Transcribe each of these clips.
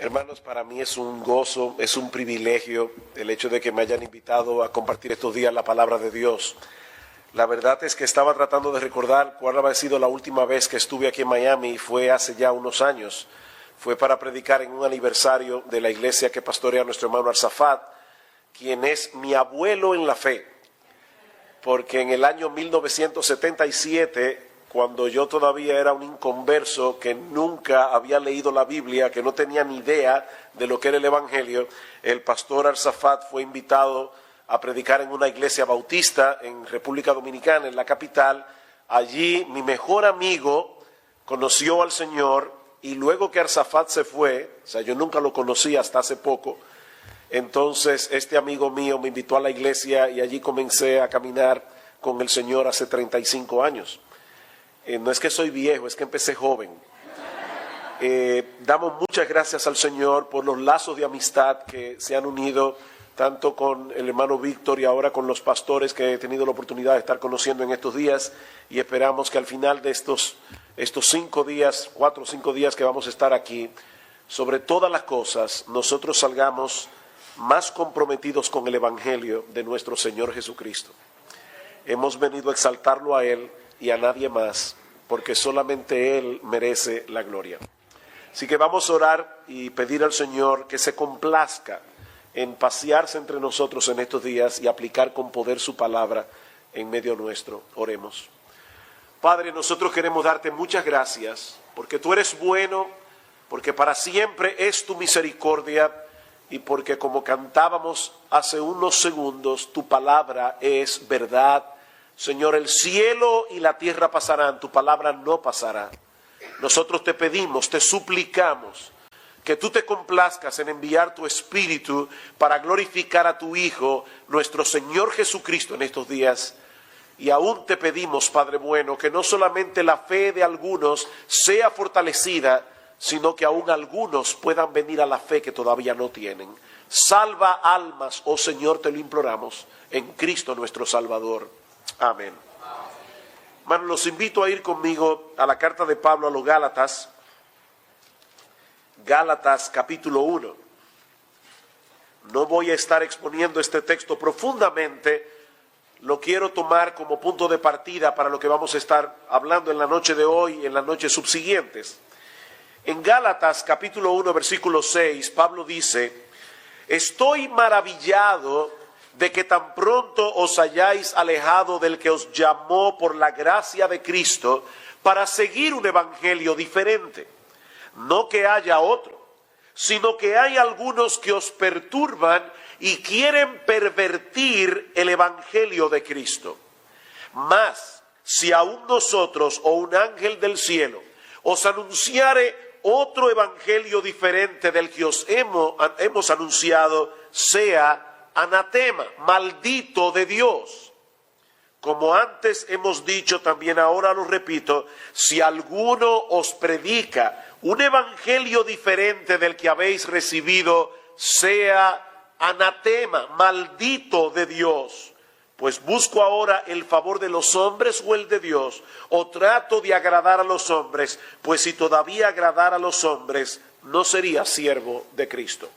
Hermanos, para mí es un gozo, es un privilegio el hecho de que me hayan invitado a compartir estos días la palabra de Dios. La verdad es que estaba tratando de recordar cuál había sido la última vez que estuve aquí en Miami, y fue hace ya unos años. Fue para predicar en un aniversario de la iglesia que pastorea nuestro hermano Arzafat, quien es mi abuelo en la fe. Porque en el año 1977, cuando yo todavía era un inconverso que nunca había leído la Biblia, que no tenía ni idea de lo que era el Evangelio, el pastor Arzafat fue invitado a predicar en una iglesia bautista en República Dominicana, en la capital. Allí mi mejor amigo conoció al Señor, y luego que Arzafat se fue, o sea, yo nunca lo conocí hasta hace poco, entonces este amigo mío me invitó a la iglesia y allí comencé a caminar con el Señor hace 35 años. No es que soy viejo, es que empecé joven. Damos muchas gracias al Señor por los lazos de amistad que se han unido, tanto con el hermano Víctor y ahora con los pastores que he tenido la oportunidad de estar conociendo en estos días, y esperamos que al final de estos 5 días, 4 o 5 días que vamos a estar aquí, sobre todas las cosas, nosotros salgamos más comprometidos con el Evangelio de nuestro Señor Jesucristo. Hemos venido a exaltarlo a Él y a nadie más, porque solamente Él merece la gloria. Así que vamos a orar y pedir al Señor que se complazca en pasearse entre nosotros en estos días y aplicar con poder su palabra en medio nuestro. Oremos. Padre, nosotros queremos darte muchas gracias, porque tú eres bueno, porque para siempre es tu misericordia, y porque, como cantábamos hace unos segundos, tu palabra es verdad. Señor, el cielo y la tierra pasarán, tu palabra no pasará. Nosotros te pedimos, te suplicamos, que tú te complazcas en enviar tu Espíritu para glorificar a tu Hijo, nuestro Señor Jesucristo, en estos días. Y aún te pedimos, Padre bueno, que no solamente la fe de algunos sea fortalecida, sino que aún algunos puedan venir a la fe que todavía no tienen. Salva almas, oh Señor, te lo imploramos, en Cristo nuestro Salvador. Amén. Hermanos, los invito a ir conmigo a la carta de Pablo a los Gálatas, Gálatas capítulo 1. No voy a estar exponiendo este texto profundamente, lo quiero tomar como punto de partida para lo que vamos a estar hablando en la noche de hoy y en las noches subsiguientes. En Gálatas capítulo 1 versículo 6, Pablo dice: estoy maravillado de que tan pronto os hayáis alejado del que os llamó por la gracia de Cristo para seguir un evangelio diferente. No que haya otro, sino que hay algunos que os perturban y quieren pervertir el evangelio de Cristo. Mas, si aún nosotros o un ángel del cielo os anunciare otro evangelio diferente del que os hemos anunciado, sea anatema, maldito de Dios. Como antes hemos dicho, también ahora lo repito: si alguno os predica un evangelio diferente del que habéis recibido, sea anatema, maldito de Dios. Pues busco ahora el favor de los hombres o el de Dios, o trato de agradar a los hombres, pues si todavía agradara a los hombres, no sería siervo de Cristo.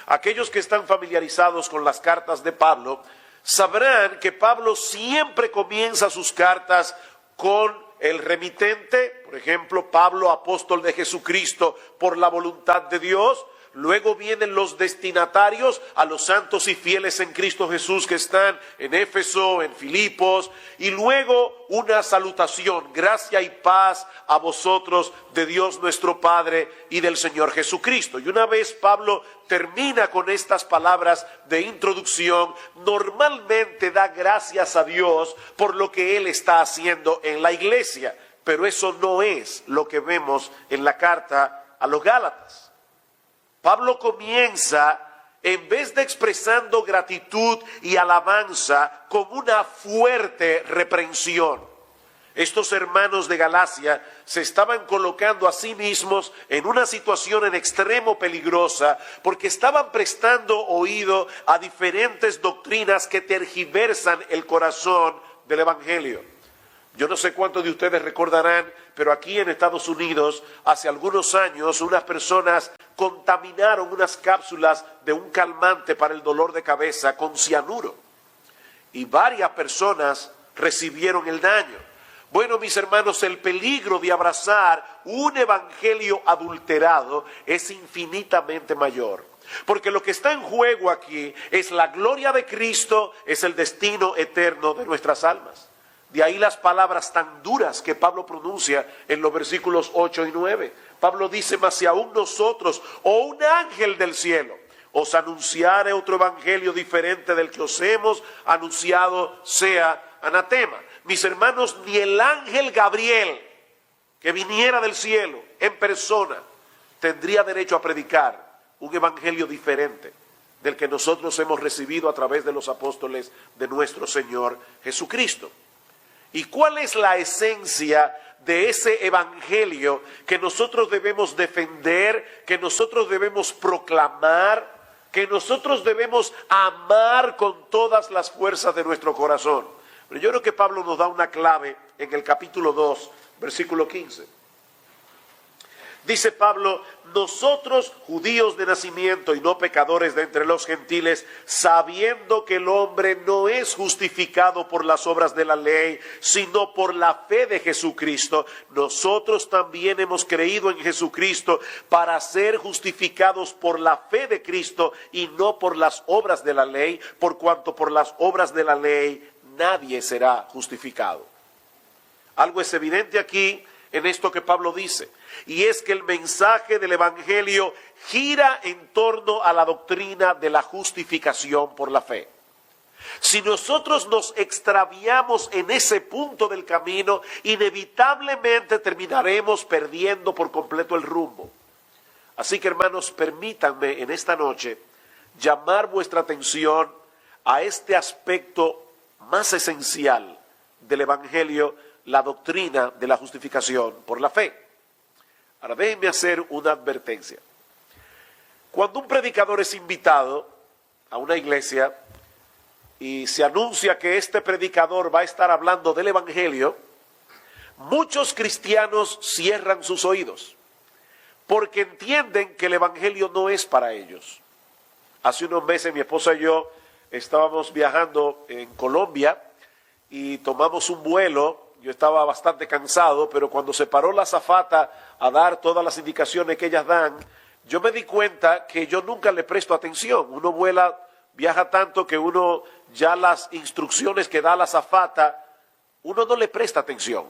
Aquellos que están familiarizados con las cartas de Pablo sabrán que Pablo siempre comienza sus cartas con el remitente, por ejemplo, Pablo, apóstol de Jesucristo por la voluntad de Dios. Luego vienen los destinatarios, a los santos y fieles en Cristo Jesús que están en Éfeso, en Filipos, y luego una salutación: gracia y paz a vosotros de Dios nuestro Padre y del Señor Jesucristo. Y una vez Pablo termina con estas palabras de introducción, normalmente da gracias a Dios por lo que Él está haciendo en la iglesia, pero eso no es lo que vemos en la carta a los Gálatas. Pablo comienza, en vez de expresando gratitud y alabanza, con una fuerte reprensión. Estos hermanos de Galacia se estaban colocando a sí mismos en una situación en extremo peligrosa, porque estaban prestando oído a diferentes doctrinas que tergiversan el corazón del Evangelio. Yo no sé cuántos de ustedes recordarán, pero aquí en Estados Unidos, hace algunos años, unas personas contaminaron unas cápsulas de un calmante para el dolor de cabeza con cianuro. Y varias personas recibieron el daño. Bueno, mis hermanos, el peligro de abrazar un evangelio adulterado es infinitamente mayor. Porque lo que está en juego aquí es la gloria de Cristo, es el destino eterno de nuestras almas. De ahí las palabras tan duras que Pablo pronuncia en los versículos 8 y 9. Pablo dice: mas si aún nosotros o un ángel del cielo os anunciare otro evangelio diferente del que os hemos anunciado, sea anatema. Mis hermanos, ni el ángel Gabriel, que viniera del cielo en persona, tendría derecho a predicar un evangelio diferente del que nosotros hemos recibido a través de los apóstoles de nuestro Señor Jesucristo. ¿Y cuál es la esencia de ese evangelio que nosotros debemos defender, que nosotros debemos proclamar, que nosotros debemos amar con todas las fuerzas de nuestro corazón? Pero yo creo que Pablo nos da una clave en el capítulo 2, versículo 15. Dice Pablo: nosotros, judíos de nacimiento y no pecadores de entre los gentiles, sabiendo que el hombre no es justificado por las obras de la ley, sino por la fe de Jesucristo, nosotros también hemos creído en Jesucristo para ser justificados por la fe de Cristo y no por las obras de la ley, por cuanto por las obras de la ley nadie será justificado. Algo es evidente aquí en esto que Pablo dice, y es que el mensaje del evangelio gira en torno a la doctrina de la justificación por la fe. Si nosotros nos extraviamos en ese punto del camino, inevitablemente terminaremos perdiendo por completo el rumbo. Así que, hermanos, permítanme en esta noche llamar vuestra atención a este aspecto más esencial del evangelio, la doctrina de la justificación por la fe. Ahora déjenme hacer una advertencia. Cuando un predicador es invitado a una iglesia y se anuncia que este predicador va a estar hablando del evangelio, muchos cristianos cierran sus oídos porque entienden que el evangelio no es para ellos. Hace unos meses mi esposa y yo estábamos viajando en Colombia y tomamos un vuelo. Yo estaba bastante cansado, pero cuando se paró la azafata a dar todas las indicaciones que ellas dan, yo me di cuenta que yo nunca le presto atención. Uno viaja tanto que uno ya las instrucciones que da la azafata, uno no le presta atención.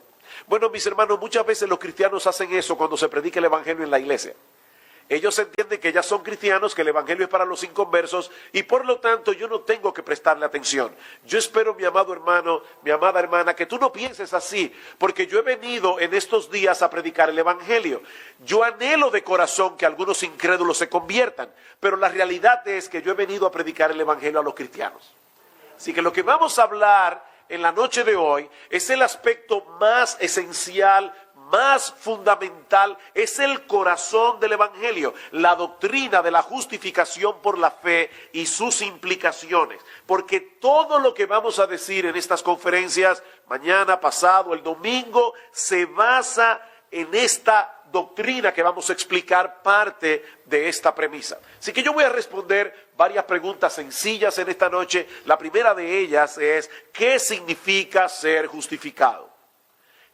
Bueno, mis hermanos, muchas veces los cristianos hacen eso cuando se predica el evangelio en la iglesia. Ellos entienden que ya son cristianos, que el evangelio es para los inconversos y por lo tanto yo no tengo que prestarle atención. Yo espero, mi amado hermano, mi amada hermana, que tú no pienses así, porque yo he venido en estos días a predicar el evangelio. Yo anhelo de corazón que algunos incrédulos se conviertan, pero la realidad es que yo he venido a predicar el evangelio a los cristianos. Así que lo que vamos a hablar en la noche de hoy es el aspecto más esencial, más fundamental, es el corazón del evangelio, la doctrina de la justificación por la fe y sus implicaciones. Porque todo lo que vamos a decir en estas conferencias, mañana, pasado, el domingo, se basa en esta doctrina que vamos a explicar parte de esta premisa. Así que yo voy a responder varias preguntas sencillas en esta noche. La primera de ellas es: ¿qué significa ser justificado?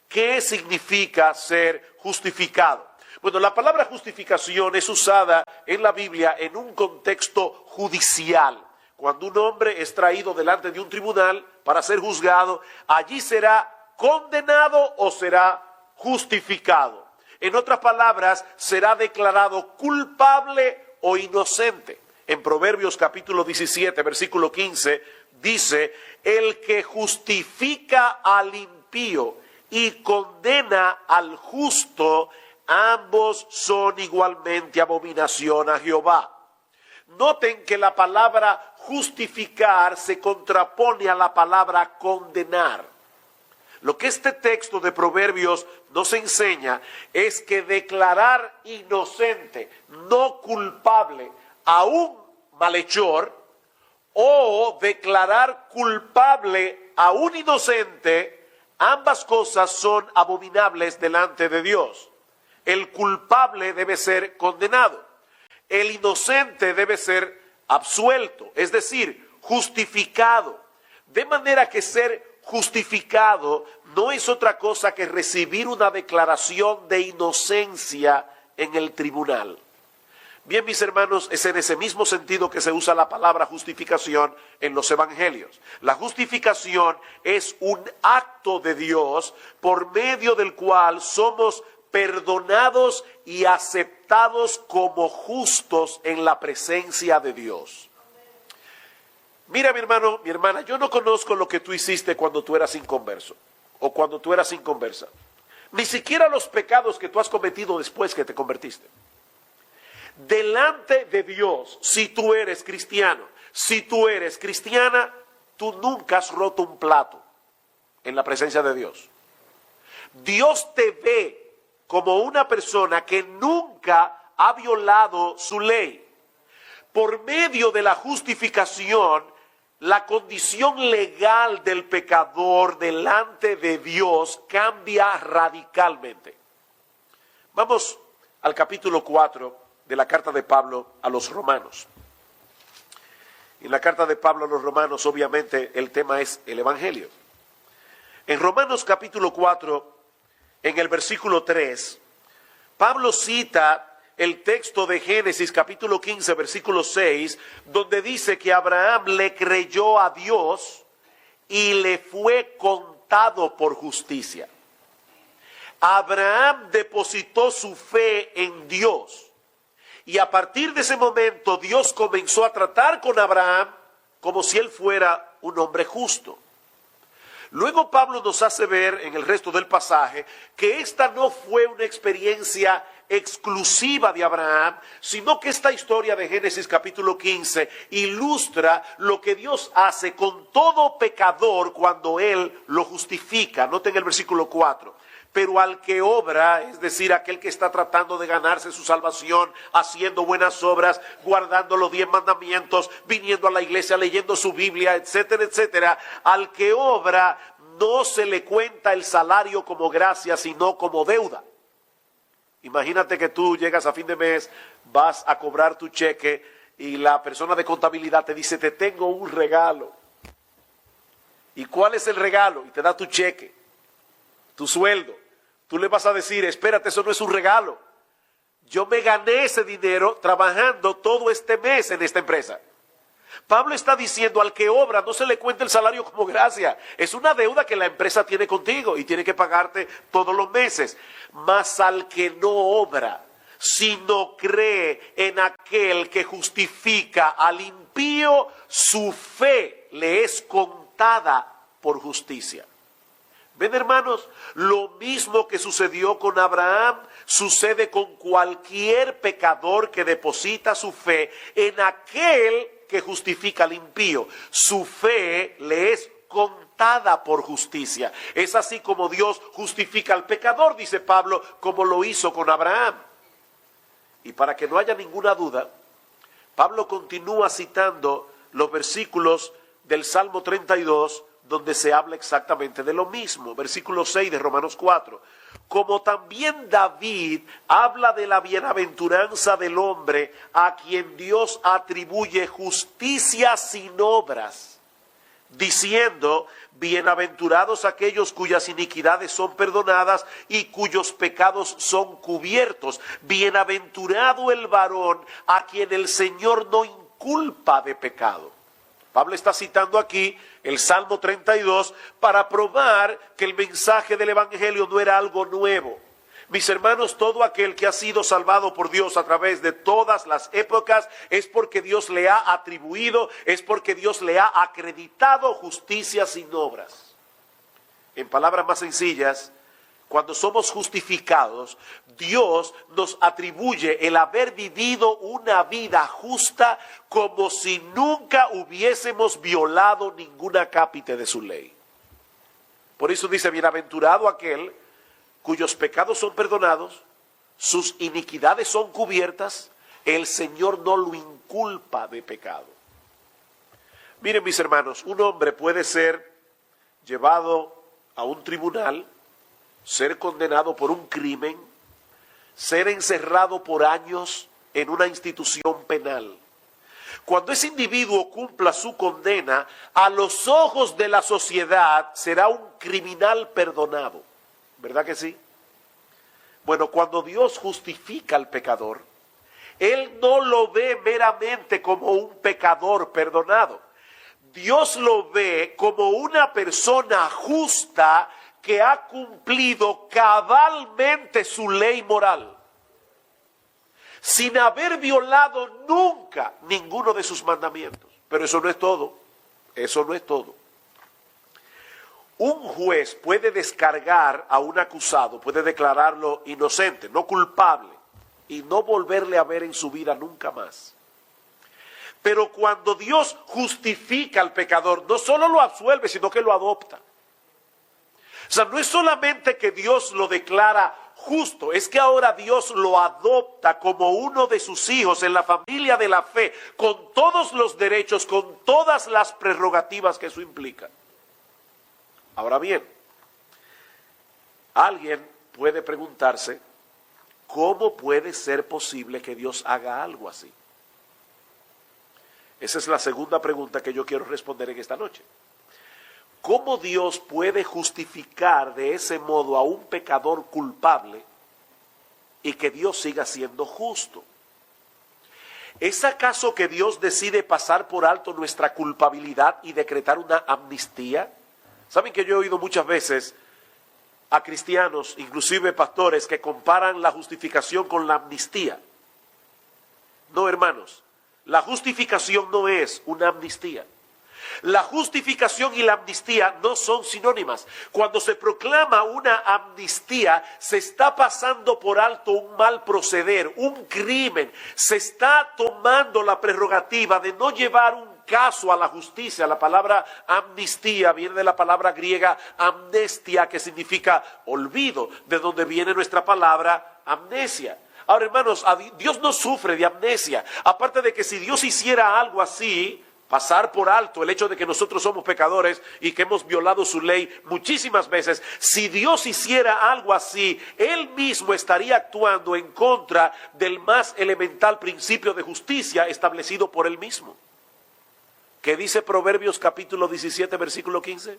¿Qué significa ser justificado? Bueno, la palabra justificación es usada en la Biblia en un contexto judicial. Cuando un hombre es traído delante de un tribunal para ser juzgado, allí será condenado o será justificado. En otras palabras, será declarado culpable o inocente. En Proverbios capítulo 17, versículo 15, dice: el que justifica al impío y condena al justo, ambos son igualmente abominación a Jehová. Noten que la palabra justificar se contrapone a la palabra condenar. Lo que este texto de Proverbios nos enseña es que declarar inocente, no culpable, a un malhechor, o declarar culpable a un inocente, ambas cosas son abominables delante de Dios. El culpable debe ser condenado. el inocente debe ser absuelto, es decir, justificado. De manera que ser justificado no es otra cosa que recibir una declaración de inocencia en el tribunal. Bien, mis hermanos, es en ese mismo sentido que se usa la palabra justificación en los evangelios. La justificación es un acto de Dios por medio del cual somos perdonados y aceptados como justos en la presencia de Dios. Mira, mi hermano, mi hermana, yo no conozco lo que tú hiciste cuando tú eras inconverso o cuando tú eras inconversa. Ni siquiera los pecados que tú has cometido después que te convertiste. Delante de Dios, si tú eres cristiano, si tú eres cristiana, tú nunca has roto un plato en la presencia de Dios. Dios te ve como una persona que nunca ha violado su ley. Por medio de la justificación, la condición legal del pecador delante de Dios cambia radicalmente. Vamos al capítulo 4 de la carta de Pablo a los romanos. En la carta de Pablo a los romanos, obviamente, el tema es el evangelio. En Romanos capítulo 4, en el versículo 3, Pablo cita el texto de Génesis capítulo 15, versículo 6, donde dice que Abraham le creyó a Dios y le fue contado por justicia. Abraham depositó su fe en Dios. Y a partir de ese momento Dios comenzó a tratar con Abraham como si él fuera un hombre justo. Luego Pablo nos hace ver en el resto del pasaje que esta no fue una experiencia exclusiva de Abraham, sino que esta historia de Génesis capítulo 15 ilustra lo que Dios hace con todo pecador cuando él lo justifica. Noten el versículo 4. Pero al que obra, es decir, aquel que está tratando de ganarse su salvación, haciendo buenas obras, guardando los 10 mandamientos, viniendo a la iglesia, leyendo su Biblia, etcétera, etcétera, al que obra no se le cuenta el salario como gracia, sino como deuda. Imagínate que tú llegas a fin de mes, vas a cobrar tu cheque y la persona de contabilidad te dice, te tengo un regalo. ¿Y cuál es el regalo? Y te da tu cheque, tu sueldo. Tú le vas a decir, espérate, eso no es un regalo. Yo me gané ese dinero trabajando todo este mes en esta empresa. Pablo está diciendo, al que obra no se le cuenta el salario como gracia. Es una deuda que la empresa tiene contigo y tiene que pagarte todos los meses. Mas al que no obra, sino cree en aquel que justifica al impío, su fe le es contada por justicia. ¿Ven, hermanos? Lo mismo que sucedió con Abraham, sucede con cualquier pecador que deposita su fe en aquel que justifica al impío. Su fe le es contada por justicia. Es así como Dios justifica al pecador, dice Pablo, como lo hizo con Abraham. Y para que no haya ninguna duda, Pablo continúa citando los versículos del Salmo 32, donde se habla exactamente de lo mismo. Versículo 6 de Romanos 4. Como también David habla de la bienaventuranza del hombre a quien Dios atribuye justicia sin obras, diciendo, bienaventurados aquellos cuyas iniquidades son perdonadas y cuyos pecados son cubiertos. Bienaventurado el varón a quien el Señor no inculpa de pecado. Pablo está citando aquí el Salmo 32 para probar que el mensaje del Evangelio no era algo nuevo. Mis hermanos, todo aquel que ha sido salvado por Dios a través de todas las épocas es porque Dios le ha atribuido, es porque Dios le ha acreditado justicia sin obras. En palabras más sencillas, cuando somos justificados, Dios nos atribuye el haber vivido una vida justa como si nunca hubiésemos violado ninguna cápite de su ley. Por eso dice, bienaventurado aquel cuyos pecados son perdonados, sus iniquidades son cubiertas, el Señor no lo inculpa de pecado. Miren, mis hermanos, un hombre puede ser llevado a un tribunal, ser condenado por un crimen, ser encerrado por años en una institución penal. Cuando ese individuo cumpla su condena, a los ojos de la sociedad será un criminal perdonado. ¿Verdad que sí? Bueno, cuando Dios justifica al pecador, Él no lo ve meramente como un pecador perdonado. Dios lo ve como una persona justa que ha cumplido cabalmente su ley moral, sin haber violado nunca ninguno de sus mandamientos. Pero eso no es todo, eso no es todo. Un juez puede descargar a un acusado, puede declararlo inocente, no culpable, y no volverle a ver en su vida nunca más. Pero cuando Dios justifica al pecador, no solo lo absuelve, sino que lo adopta. O sea, no es solamente que Dios lo declara justo, es que ahora Dios lo adopta como uno de sus hijos en la familia de la fe, con todos los derechos, con todas las prerrogativas que eso implica. Ahora bien, alguien puede preguntarse, ¿cómo puede ser posible que Dios haga algo así? Esa es la segunda pregunta que yo quiero responder en esta noche. ¿Cómo Dios puede justificar de ese modo a un pecador culpable y que Dios siga siendo justo? ¿Es acaso que Dios decide pasar por alto nuestra culpabilidad y decretar una amnistía? ¿Saben que yo he oído muchas veces a cristianos, inclusive pastores, que comparan la justificación con la amnistía? No, hermanos, la justificación no es una amnistía. La justificación y la amnistía no son sinónimas. Cuando se proclama una amnistía, se está pasando por alto un mal proceder, un crimen. Se está tomando la prerrogativa de no llevar un caso a la justicia. La palabra amnistía viene de la palabra griega amnestia, que significa olvido, de donde viene nuestra palabra amnesia. Ahora, hermanos, Dios no sufre de amnesia. Aparte de que si Dios hiciera algo así, pasar por alto el hecho de que nosotros somos pecadores y que hemos violado su ley muchísimas veces, si Dios hiciera algo así, Él mismo estaría actuando en contra del más elemental principio de justicia establecido por Él mismo. ¿Qué dice Proverbios capítulo 17, versículo 15?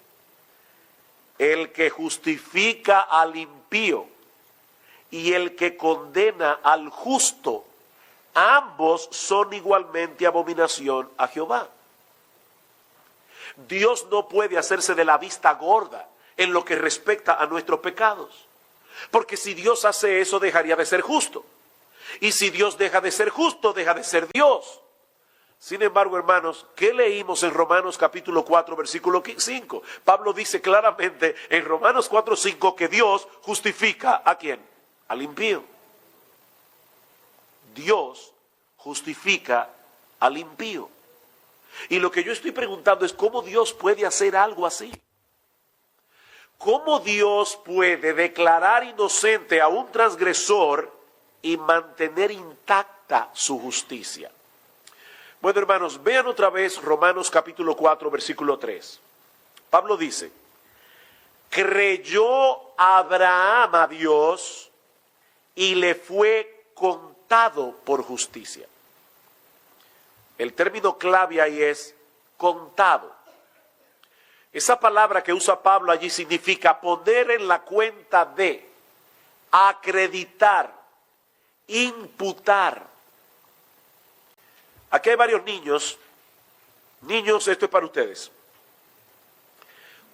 El que justifica al impío y el que condena al justo, ambos son igualmente abominación a Jehová. Dios no puede hacerse de la vista gorda en lo que respecta a nuestros pecados, porque si Dios hace eso dejaría de ser justo, y si Dios deja de ser justo, deja de ser Dios. Sin embargo, hermanos, ¿qué leímos en Romanos capítulo 4, versículo 5? Pablo dice claramente en Romanos 4, 5 que Dios justifica ¿a quién? Al impío. Dios justifica al impío. Y lo que yo estoy preguntando es cómo Dios puede hacer algo así. ¿Cómo Dios puede declarar inocente a un transgresor y mantener intacta su justicia? Bueno, hermanos, vean otra vez Romanos capítulo 4, versículo 3. Pablo dice, creyó Abraham a Dios y le fue contado por justicia. El término clave ahí es contado. Esa palabra que usa Pablo allí significa poner en la cuenta de, acreditar, imputar. Aquí hay varios niños. Niños, esto es para ustedes.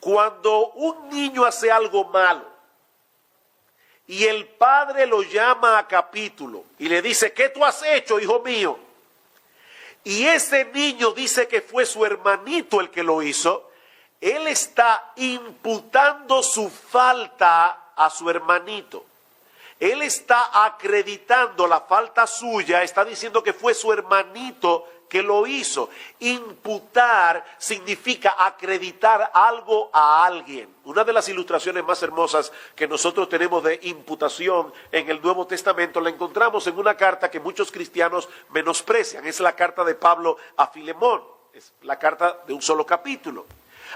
Cuando un niño hace algo malo y el padre lo llama a capítulo y le dice, ¿qué tú has hecho, hijo mío? Y ese niño dice que fue su hermanito el que lo hizo, él está imputando su falta a su hermanito. Él está acreditando la falta suya, está diciendo que fue su hermanito que lo hizo. Imputar significa acreditar algo a alguien. Una de las ilustraciones más hermosas que nosotros tenemos de imputación en el Nuevo Testamento la encontramos en una carta que muchos cristianos menosprecian. Es la carta de Pablo a Filemón. Es la carta de un solo capítulo.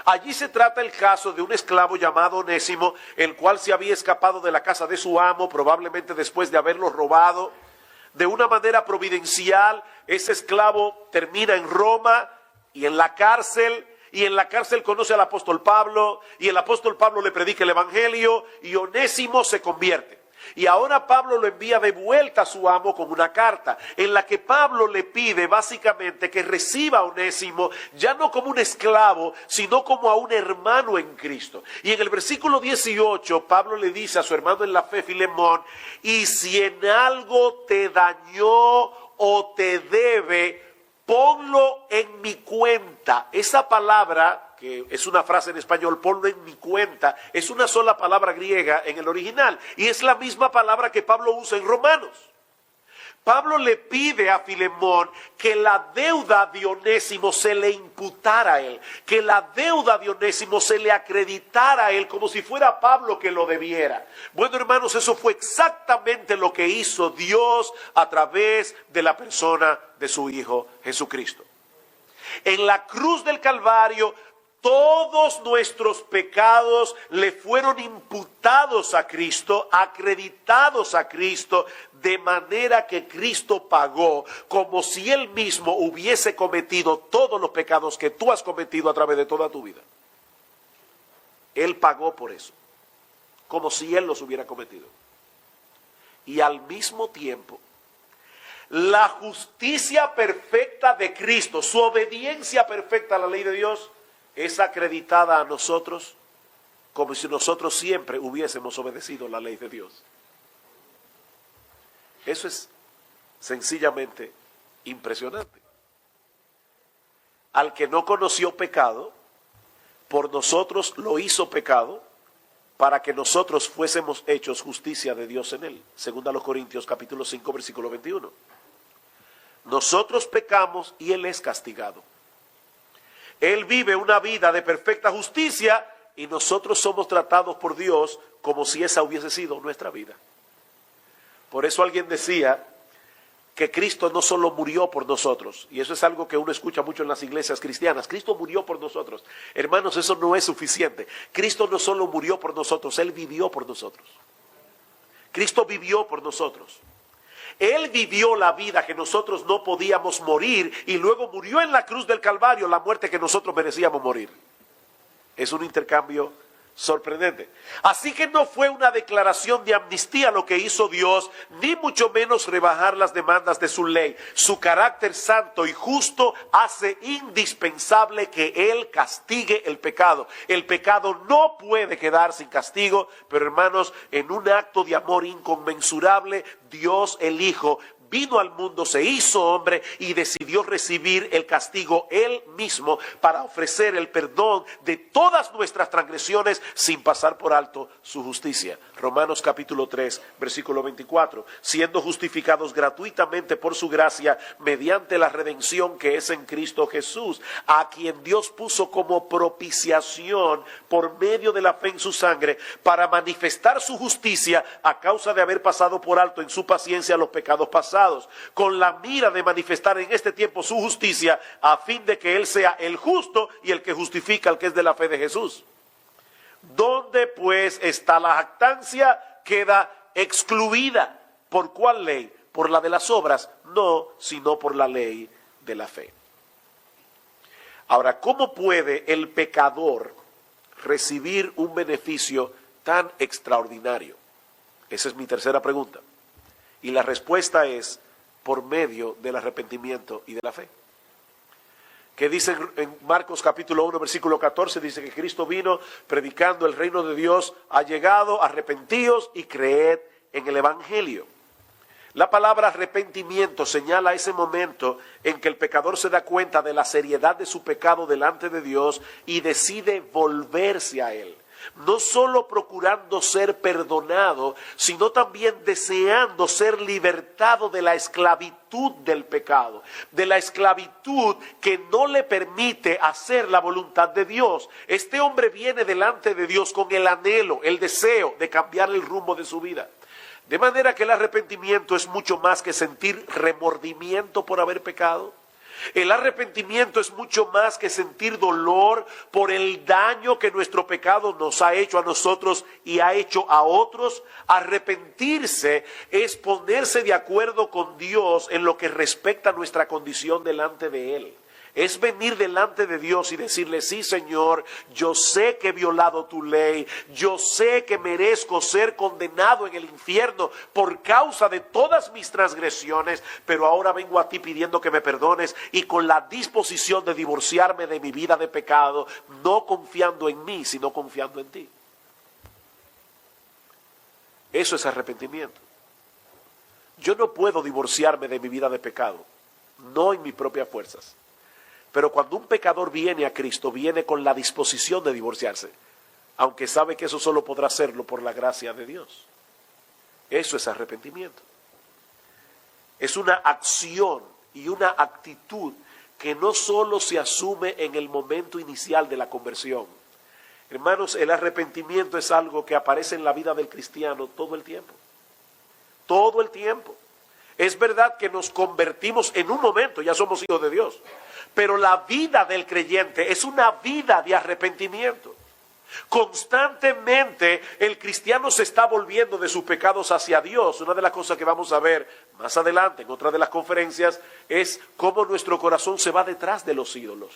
Allí se trata el caso de un esclavo llamado Onésimo, el cual se había escapado de la casa de su amo, probablemente después de haberlo robado. De una manera providencial, ese esclavo termina en Roma y en la cárcel conoce al apóstol Pablo, y el apóstol Pablo le predica el evangelio, y Onésimo se convierte. Y ahora Pablo lo envía de vuelta a su amo con una carta, en la que Pablo le pide básicamente que reciba a Onésimo, ya no como un esclavo, sino como a un hermano en Cristo. Y en el versículo 18, Pablo le dice a su hermano en la fe, Filemón, y si en algo te dañó o te debe, ponlo en mi cuenta. Esa palabra, que es una frase en español, ponlo en mi cuenta, es una sola palabra griega en el original, y es la misma palabra que Pablo usa en Romanos. Pablo le pide a Filemón que la deuda de Onésimo se le imputara a él, que la deuda de Onésimo se le acreditara a él como si fuera Pablo que lo debiera. Bueno, hermanos, eso fue exactamente lo que hizo Dios a través de la persona de su Hijo Jesucristo. En la cruz del Calvario, todos nuestros pecados le fueron imputados a Cristo, acreditados a Cristo, de manera que Cristo pagó como si Él mismo hubiese cometido todos los pecados que tú has cometido a través de toda tu vida. Él pagó por eso, como si Él los hubiera cometido. Y al mismo tiempo, la justicia perfecta de Cristo, su obediencia perfecta a la ley de Dios, es acreditada a nosotros como si nosotros siempre hubiésemos obedecido la ley de Dios. Eso es sencillamente impresionante. Al que no conoció pecado, por nosotros lo hizo pecado, para que nosotros fuésemos hechos justicia de Dios en él. Segunda a los Corintios capítulo 5 versículo 21. Nosotros pecamos y Él es castigado. Él vive una vida de perfecta justicia y nosotros somos tratados por Dios como si esa hubiese sido nuestra vida. Por eso alguien decía que Cristo no solo murió por nosotros, y eso es algo que uno escucha mucho en las iglesias cristianas, Cristo murió por nosotros. Hermanos, eso no es suficiente. Cristo no solo murió por nosotros, Él vivió por nosotros. Cristo vivió por nosotros. Él vivió la vida que nosotros no podíamos morir y luego murió en la cruz del Calvario la muerte que nosotros merecíamos morir. Es un intercambio sorprendente. Así que no fue una declaración de amnistía lo que hizo Dios, ni mucho menos rebajar las demandas de su ley. Su carácter santo y justo hace indispensable que Él castigue el pecado. El pecado no puede quedar sin castigo, pero hermanos, en un acto de amor inconmensurable, Dios el Hijo vino al mundo, se hizo hombre y decidió recibir el castigo Él mismo para ofrecer el perdón de todas nuestras transgresiones sin pasar por alto su justicia. Romanos capítulo 3, versículo 24. Siendo justificados gratuitamente por su gracia mediante la redención que es en Cristo Jesús, a quien Dios puso como propiciación por medio de la fe en su sangre para manifestar su justicia a causa de haber pasado por alto en su paciencia los pecados pasados, con la mira de manifestar en este tiempo su justicia, a fin de que Él sea el justo y el que justifica al que es de la fe de Jesús. ¿Dónde pues está la jactancia? Queda excluida. ¿Por cuál ley? Por la de las obras, no, sino por la ley de la fe. Ahora, ¿cómo puede el pecador recibir un beneficio tan extraordinario? Esa es mi tercera pregunta. Y la respuesta es por medio del arrepentimiento y de la fe. Que dice en Marcos capítulo 1 versículo 14, dice que Cristo vino predicando el reino de Dios, ha llegado, arrepentíos y creed en el evangelio. La palabra arrepentimiento señala ese momento en que el pecador se da cuenta de la seriedad de su pecado delante de Dios y decide volverse a Él. No solo procurando ser perdonado, sino también deseando ser libertado de la esclavitud del pecado, de la esclavitud que no le permite hacer la voluntad de Dios. Este hombre viene delante de Dios con el anhelo, el deseo de cambiar el rumbo de su vida. De manera que el arrepentimiento es mucho más que sentir remordimiento por haber pecado. El arrepentimiento es mucho más que sentir dolor por el daño que nuestro pecado nos ha hecho a nosotros y ha hecho a otros. Arrepentirse es ponerse de acuerdo con Dios en lo que respecta a nuestra condición delante de Él. Es venir delante de Dios y decirle: sí, Señor, yo sé que he violado tu ley, yo sé que merezco ser condenado en el infierno por causa de todas mis transgresiones, pero ahora vengo a ti pidiendo que me perdones y con la disposición de divorciarme de mi vida de pecado, no confiando en mí, sino confiando en ti. Eso es arrepentimiento. Yo no puedo divorciarme de mi vida de pecado, no en mis propias fuerzas. Pero cuando un pecador viene a Cristo, viene con la disposición de divorciarse, aunque sabe que eso solo podrá hacerlo por la gracia de Dios. Eso es arrepentimiento. Es una acción y una actitud que no solo se asume en el momento inicial de la conversión. Hermanos, el arrepentimiento es algo que aparece en la vida del cristiano todo el tiempo. Todo el tiempo. Es verdad que nos convertimos en un momento, ya somos hijos de Dios. Pero la vida del creyente es una vida de arrepentimiento. Constantemente el cristiano se está volviendo de sus pecados hacia Dios. Una de las cosas que vamos a ver más adelante en otra de las conferencias es cómo nuestro corazón se va detrás de los ídolos.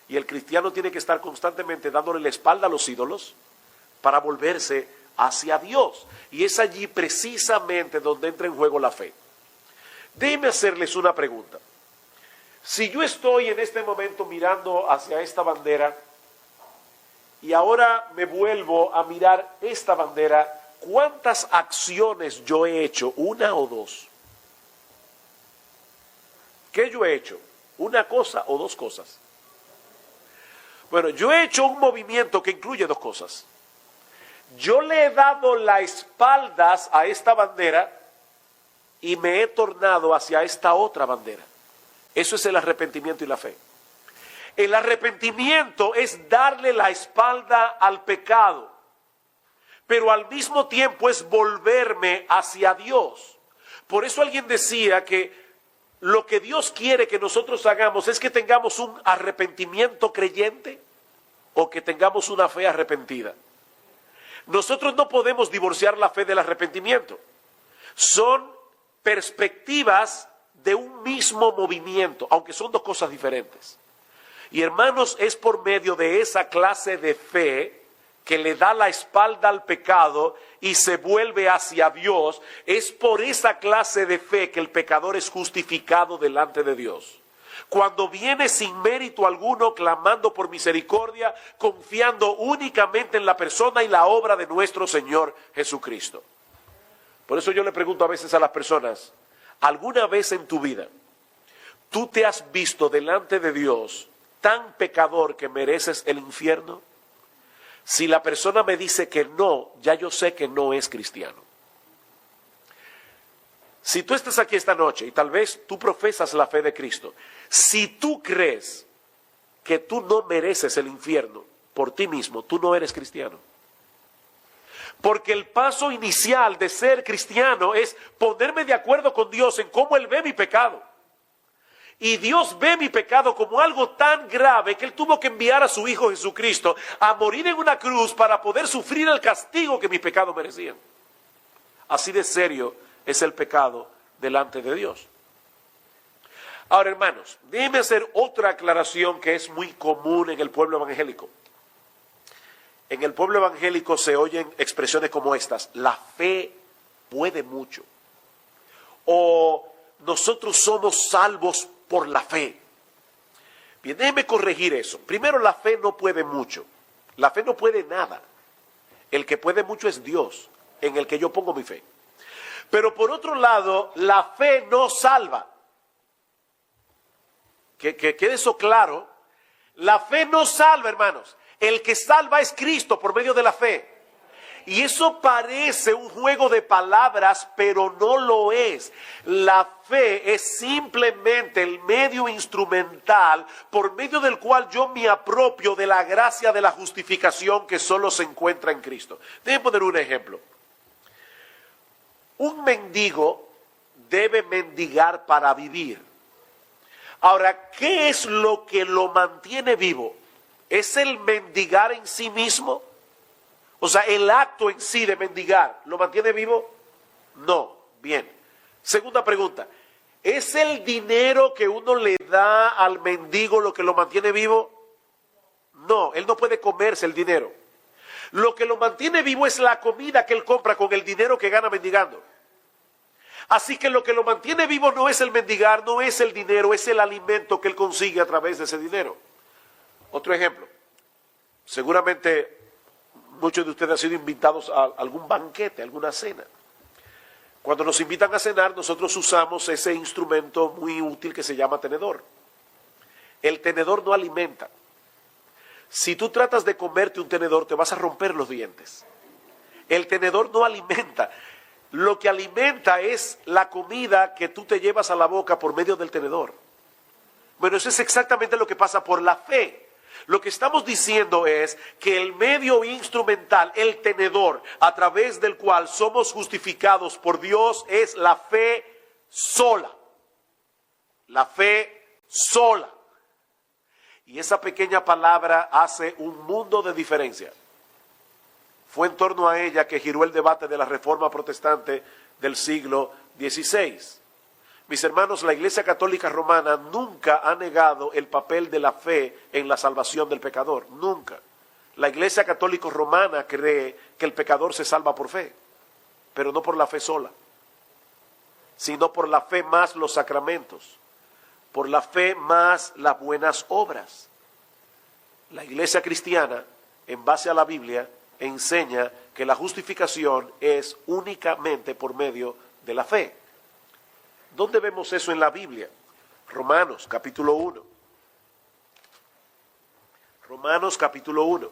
Y el cristiano tiene que estar constantemente dándole la espalda a los ídolos para volverse hacia Dios. Y es allí precisamente donde entra en juego la fe. Déjenme hacerles una pregunta. Si yo estoy en este momento mirando hacia esta bandera y ahora me vuelvo a mirar esta bandera, ¿cuántas acciones yo he hecho? ¿Una o dos? ¿Qué yo he hecho? ¿Una cosa o dos cosas? Bueno, yo he hecho un movimiento que incluye dos cosas. Yo le he dado las espaldas a esta bandera y me he tornado hacia esta otra bandera. Eso es el arrepentimiento y la fe. El arrepentimiento es darle la espalda al pecado, pero al mismo tiempo es volverme hacia Dios. Por eso alguien decía que lo que Dios quiere que nosotros hagamos es que tengamos un arrepentimiento creyente o que tengamos una fe arrepentida. Nosotros no podemos divorciar la fe del arrepentimiento. Son perspectivas de un mismo movimiento, aunque son dos cosas diferentes. Y hermanos, es por medio de esa clase de fe que le da la espalda al pecado y se vuelve hacia Dios. Es por esa clase de fe que el pecador es justificado delante de Dios. Cuando viene sin mérito alguno, clamando por misericordia, confiando únicamente en la persona y la obra de nuestro Señor Jesucristo. Por eso yo le pregunto a veces a las personas: ¿alguna vez en tu vida tú te has visto delante de Dios tan pecador que mereces el infierno? Si la persona me dice que no, ya yo sé que no es cristiano. Si tú estás aquí esta noche y tal vez tú profesas la fe de Cristo, si tú crees que tú no mereces el infierno por ti mismo, tú no eres cristiano. Porque el paso inicial de ser cristiano es ponerme de acuerdo con Dios en cómo Él ve mi pecado. Y Dios ve mi pecado como algo tan grave que Él tuvo que enviar a su Hijo Jesucristo a morir en una cruz para poder sufrir el castigo que mis pecados merecían. Así de serio es el pecado delante de Dios. Ahora, hermanos, déjenme hacer otra aclaración que es muy común en el pueblo evangélico. En el pueblo evangélico se oyen expresiones como estas: la fe puede mucho. O nosotros somos salvos por la fe. Bien, déjeme corregir eso. Primero, la fe no puede mucho. La fe no puede nada. El que puede mucho es Dios, en el que yo pongo mi fe. Pero por otro lado, la fe no salva. Que quede eso claro. La fe no salva, hermanos. El que salva es Cristo por medio de la fe. Y eso parece un juego de palabras, pero no lo es. La fe es simplemente el medio instrumental por medio del cual yo me apropio de la gracia de la justificación que solo se encuentra en Cristo. Déjenme poner un ejemplo. Un mendigo debe mendigar para vivir. Ahora, ¿qué es lo que lo mantiene vivo? ¿Es el mendigar en sí mismo? O sea, el acto en sí de mendigar, ¿lo mantiene vivo? No. Bien. Segunda pregunta. ¿Es el dinero que uno le da al mendigo lo que lo mantiene vivo? No, él no puede comerse el dinero. Lo que lo mantiene vivo es la comida que él compra con el dinero que gana mendigando. Así que lo que lo mantiene vivo no es el mendigar, no es el dinero, es el alimento que él consigue a través de ese dinero. Otro ejemplo. Seguramente muchos de ustedes han sido invitados a algún banquete, a alguna cena. Cuando nos invitan a cenar, nosotros usamos ese instrumento muy útil que se llama tenedor. El tenedor no alimenta. Si tú tratas de comerte un tenedor, te vas a romper los dientes. El tenedor no alimenta. Lo que alimenta es la comida que tú te llevas a la boca por medio del tenedor. Bueno, eso es exactamente lo que pasa por la fe. Lo que estamos diciendo es que el medio instrumental, el tenedor, a través del cual somos justificados por Dios, es la fe sola. La fe sola. Y esa pequeña palabra hace un mundo de diferencia. Fue en torno a ella que giró el debate de la Reforma Protestante del siglo XVI. Mis hermanos, la Iglesia Católica Romana nunca ha negado el papel de la fe en la salvación del pecador. Nunca. La Iglesia Católica Romana cree que el pecador se salva por fe, pero no por la fe sola, sino por la fe más los sacramentos, por la fe más las buenas obras. La Iglesia cristiana, en base a la Biblia, enseña que la justificación es únicamente por medio de la fe. ¿Dónde vemos eso en la Biblia? Romanos capítulo 1. Romanos capítulo 1.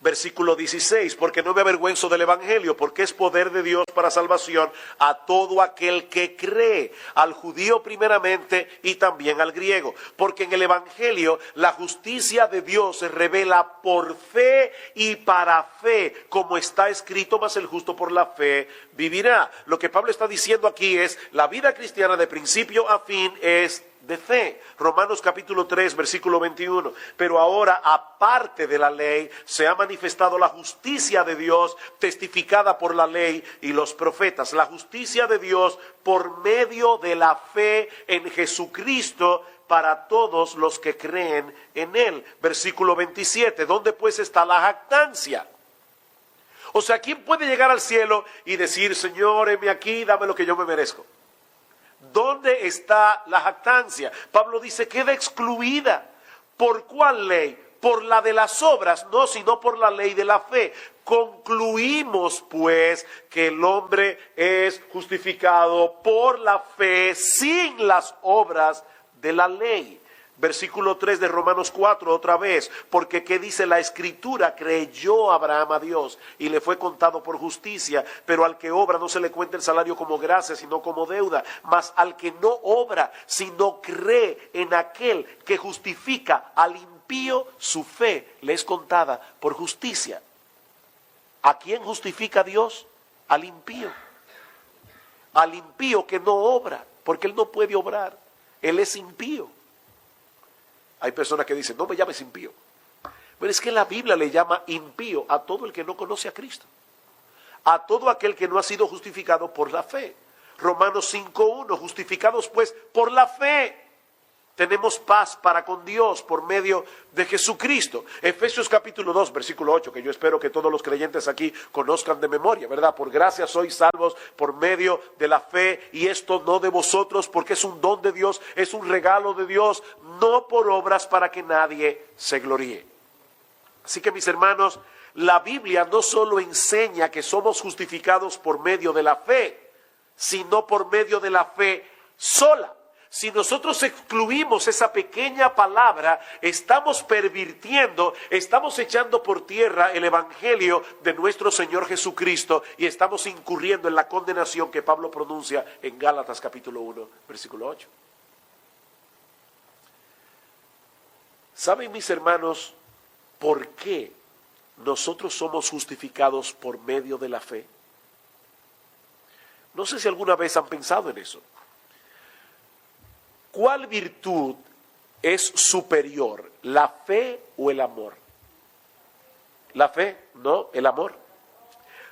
Versículo 16, porque no me avergüenzo del Evangelio, porque es poder de Dios para salvación a todo aquel que cree, al judío primeramente y también al griego. Porque en el Evangelio la justicia de Dios se revela por fe y para fe, como está escrito, mas el justo por la fe vivirá. Lo que Pablo está diciendo aquí es, la vida cristiana de principio a fin es de fe. Romanos capítulo 3, versículo 21. Pero ahora, aparte de la ley, se ha manifestado la justicia de Dios, testificada por la ley y los profetas. La justicia de Dios por medio de la fe en Jesucristo para todos los que creen en Él. Versículo 27. ¿Dónde pues está la jactancia? O sea, ¿quién puede llegar al cielo y decir, Señor, heme aquí, dame lo que yo me merezco? ¿Dónde está la jactancia? Pablo dice, queda excluida. ¿Por cuál ley? Por la de las obras, no, sino por la ley de la fe. Concluimos, pues, que el hombre es justificado por la fe sin las obras de la ley. Versículo 3 de Romanos 4, otra vez, porque ¿qué dice la Escritura? Creyó Abraham a Dios y le fue contado por justicia, pero al que obra no se le cuenta el salario como gracia, sino como deuda. Mas al que no obra, sino cree en aquel que justifica al impío, su fe le es contada por justicia. ¿A quién justifica Dios? Al impío. Al impío que no obra, porque él no puede obrar, él es impío. Hay personas que dicen, no me llames impío. Pero es que la Biblia le llama impío a todo el que no conoce a Cristo. A todo aquel que no ha sido justificado por la fe. Romanos 5:1, justificados pues por la fe. Tenemos paz para con Dios por medio de Jesucristo. Efesios capítulo 2, versículo 8, que yo espero que todos los creyentes aquí conozcan de memoria, ¿verdad? Por gracia sois salvos por medio de la fe, y esto no de vosotros, porque es un don de Dios, es un regalo de Dios, no por obras para que nadie se gloríe. Así que mis hermanos, la Biblia no solo enseña que somos justificados por medio de la fe, sino por medio de la fe sola. Si nosotros excluimos esa pequeña palabra, estamos pervirtiendo, estamos echando por tierra el evangelio de nuestro Señor Jesucristo y estamos incurriendo en la condenación que Pablo pronuncia en Gálatas capítulo 1, versículo 8. ¿Saben, mis hermanos, por qué nosotros somos justificados por medio de la fe? No sé si alguna vez han pensado en eso. ¿Cuál virtud es superior, la fe o el amor? La fe, no, el amor.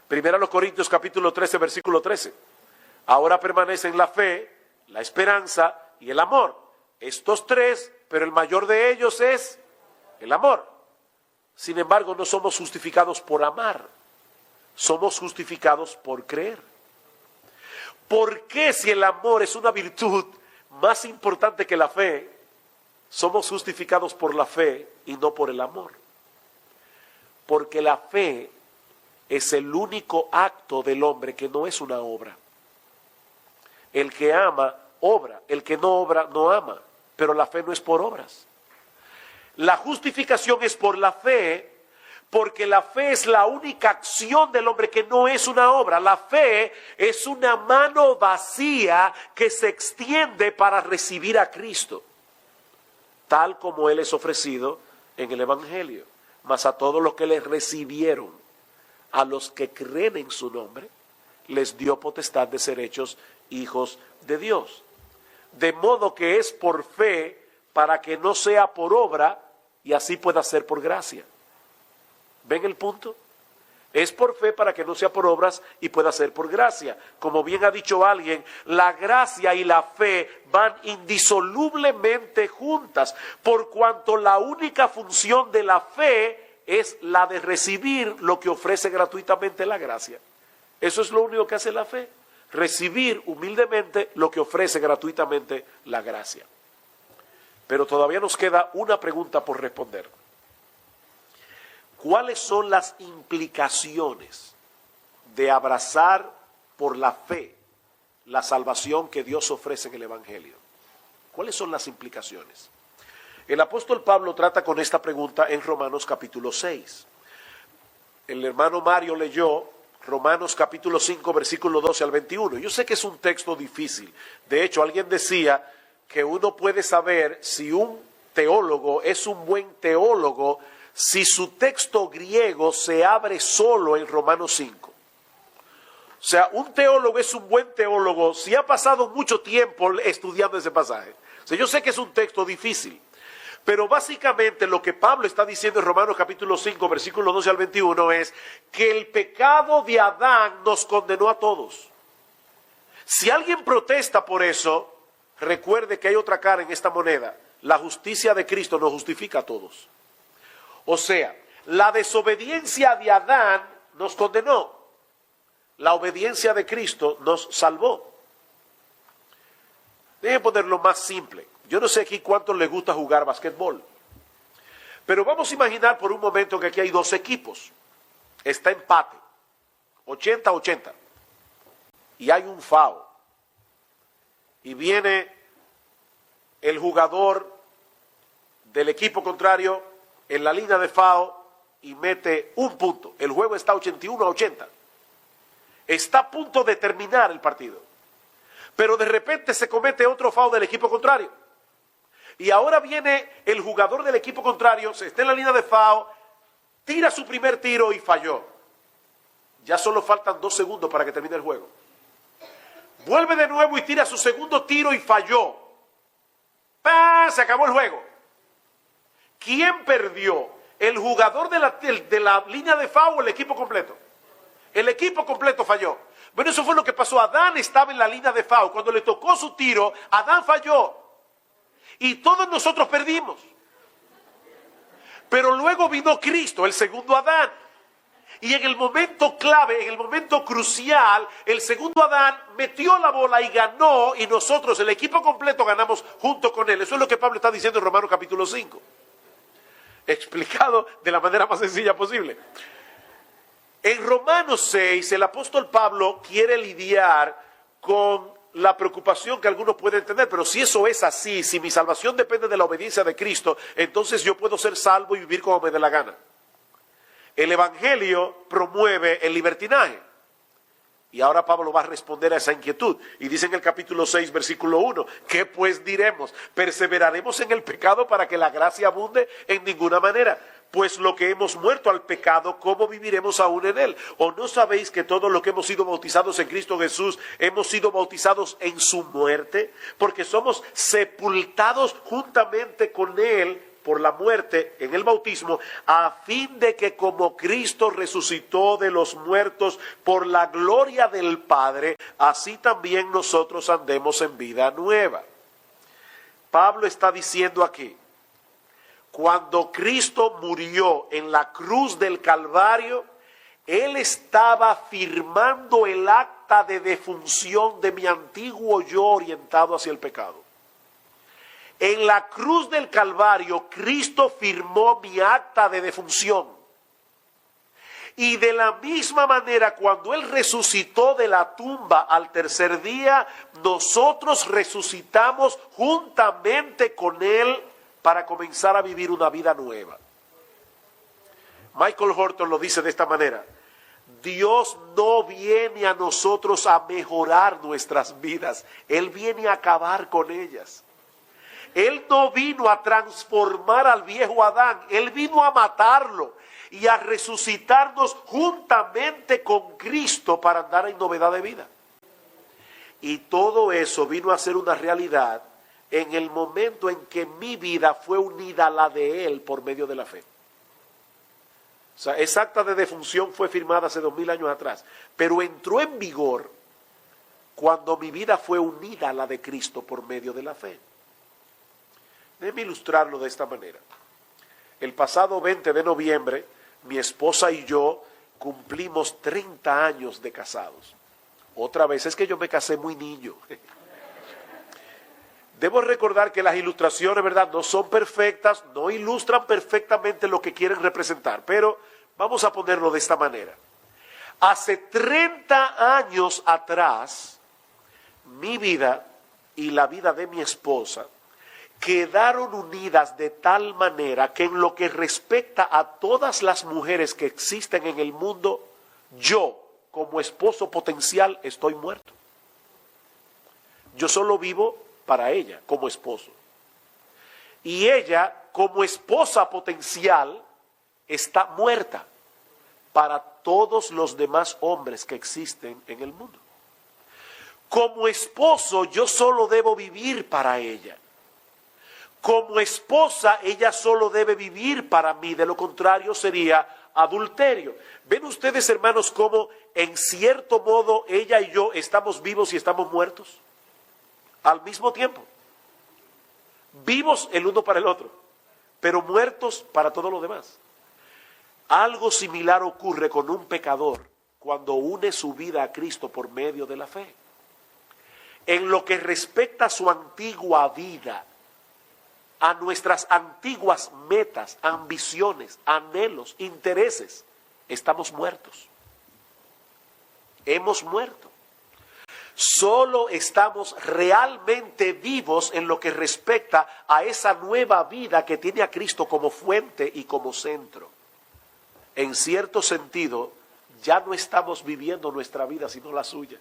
Primera a los Corintios capítulo 13, versículo 13. Ahora permanecen la fe, la esperanza y el amor. Estos tres, pero el mayor de ellos es el amor. Sin embargo, no somos justificados por amar, somos justificados por creer. ¿Por qué si el amor es una virtud más importante que la fe, somos justificados por la fe y no por el amor? Porque la fe es el único acto del hombre que no es una obra. El que ama, obra. El que no obra, no ama. Pero la fe no es por obras. La justificación es por la fe, porque la fe es la única acción del hombre que no es una obra. La fe es una mano vacía que se extiende para recibir a Cristo, tal como Él es ofrecido en el Evangelio. Mas a todos los que le recibieron, a los que creen en su nombre, les dio potestad de ser hechos hijos de Dios. De modo que es por fe para que no sea por obra y así pueda ser por gracia. ¿Ven el punto? Es por fe para que no sea por obras y pueda ser por gracia. Como bien ha dicho alguien, la gracia y la fe van indisolublemente juntas, por cuanto la única función de la fe es la de recibir lo que ofrece gratuitamente la gracia. Eso es lo único que hace la fe, recibir humildemente lo que ofrece gratuitamente la gracia. Pero todavía nos queda una pregunta por responder. ¿Cuáles son las implicaciones de abrazar por la fe la salvación que Dios ofrece en el Evangelio? ¿Cuáles son las implicaciones? El apóstol Pablo trata con esta pregunta en Romanos capítulo 6. El hermano Mario leyó Romanos capítulo 5, versículo 12 al 21. Yo sé que es un texto difícil. De hecho, alguien decía que uno puede saber si un teólogo es un buen teólogo si su texto griego se abre solo en Romanos 5. O sea, un teólogo es un buen teólogo si ha pasado mucho tiempo estudiando ese pasaje. O sea, yo sé que es un texto difícil, pero básicamente lo que Pablo está diciendo en Romanos capítulo 5, versículos 12 al 21 es que el pecado de Adán nos condenó a todos. Si alguien protesta por eso, recuerde que hay otra cara en esta moneda. La justicia de Cristo nos justifica a todos. O sea, la desobediencia de Adán nos condenó. La obediencia de Cristo nos salvó. Déjenme ponerlo más simple. Yo no sé aquí cuántos les gusta jugar basquetbol. Pero vamos a imaginar por un momento que aquí hay dos equipos. Está empate. 80-80. Y hay un foul. Y viene el jugador del equipo contrario en la línea de foul y mete un punto. El juego está 81-80. Está a punto de terminar el partido. Pero de repente se comete otro foul del equipo contrario. Y ahora viene el jugador del equipo contrario, se está en la línea de foul, tira su primer tiro y falló. Ya solo faltan 2 segundos para que termine el juego. Vuelve de nuevo y tira su segundo tiro y falló. ¡Pam! Se acabó el juego. ¿Quién perdió? ¿El jugador de la línea de foul o el equipo completo? El equipo completo falló. Bueno, eso fue lo que pasó. Adán estaba en la línea de foul. Cuando le tocó su tiro, Adán falló. Y todos nosotros perdimos. Pero luego vino Cristo, el segundo Adán. Y en el momento clave, en el momento crucial, el segundo Adán metió la bola y ganó. Y nosotros, el equipo completo, ganamos junto con él. Eso es lo que Pablo está diciendo en Romanos capítulo 5. Explicado de la manera más sencilla posible. En Romanos 6, el apóstol Pablo quiere lidiar con la preocupación que algunos pueden tener, pero si eso es así, si mi salvación depende de la obediencia de Cristo, entonces yo puedo ser salvo y vivir como me dé la gana. El Evangelio promueve el libertinaje. Y ahora Pablo va a responder a esa inquietud. Y dice en el capítulo 6, versículo 1, ¿qué pues diremos? ¿Perseveraremos en el pecado para que la gracia abunde? En ninguna manera. Pues lo que hemos muerto al pecado, ¿cómo viviremos aún en él? ¿O no sabéis que todos los que hemos sido bautizados en Cristo Jesús, hemos sido bautizados en su muerte? Porque somos sepultados juntamente con él por la muerte en el bautismo, a fin de que como Cristo resucitó de los muertos por la gloria del Padre, así también nosotros andemos en vida nueva. Pablo está diciendo aquí, cuando Cristo murió en la cruz del Calvario, Él estaba firmando el acta de defunción de mi antiguo yo orientado hacia el pecado. En la cruz del Calvario, Cristo firmó mi acta de defunción. Y de la misma manera, cuando Él resucitó de la tumba al tercer día, nosotros resucitamos juntamente con Él para comenzar a vivir una vida nueva. Michael Horton lo dice de esta manera: Dios no viene a nosotros a mejorar nuestras vidas, Él viene a acabar con ellas. Él no vino a transformar al viejo Adán, Él vino a matarlo y a resucitarnos juntamente con Cristo para andar en novedad de vida. Y todo eso vino a ser una realidad en el momento en que mi vida fue unida a la de Él por medio de la fe. O sea, esa acta de defunción fue firmada hace 2000 años atrás, pero entró en vigor cuando mi vida fue unida a la de Cristo por medio de la fe. Déjeme ilustrarlo de esta manera. El pasado 20 de noviembre, mi esposa y yo cumplimos 30 años de casados. Otra vez, es que yo me casé muy niño. Debo recordar que las ilustraciones, ¿verdad?, no son perfectas, no ilustran perfectamente lo que quieren representar, pero vamos a ponerlo de esta manera. Hace 30 años atrás, mi vida y la vida de mi esposa quedaron unidas de tal manera que en lo que respecta a todas las mujeres que existen en el mundo, yo, como esposo potencial, estoy muerto. Yo solo vivo para ella, como esposo. Y ella, como esposa potencial, está muerta para todos los demás hombres que existen en el mundo. Como esposo, yo solo debo vivir para ella. Como esposa, ella solo debe vivir para mí, de lo contrario sería adulterio. ¿Ven ustedes, hermanos, cómo en cierto modo ella y yo estamos vivos y estamos muertos al mismo tiempo? Vivos el uno para el otro, pero muertos para todos los demás. Algo similar ocurre con un pecador cuando une su vida a Cristo por medio de la fe. En lo que respecta a su antigua vida, a nuestras antiguas metas, ambiciones, anhelos, intereses, estamos muertos. Hemos muerto. Solo estamos realmente vivos en lo que respecta a esa nueva vida que tiene a Cristo como fuente y como centro. En cierto sentido, ya no estamos viviendo nuestra vida sino la suya.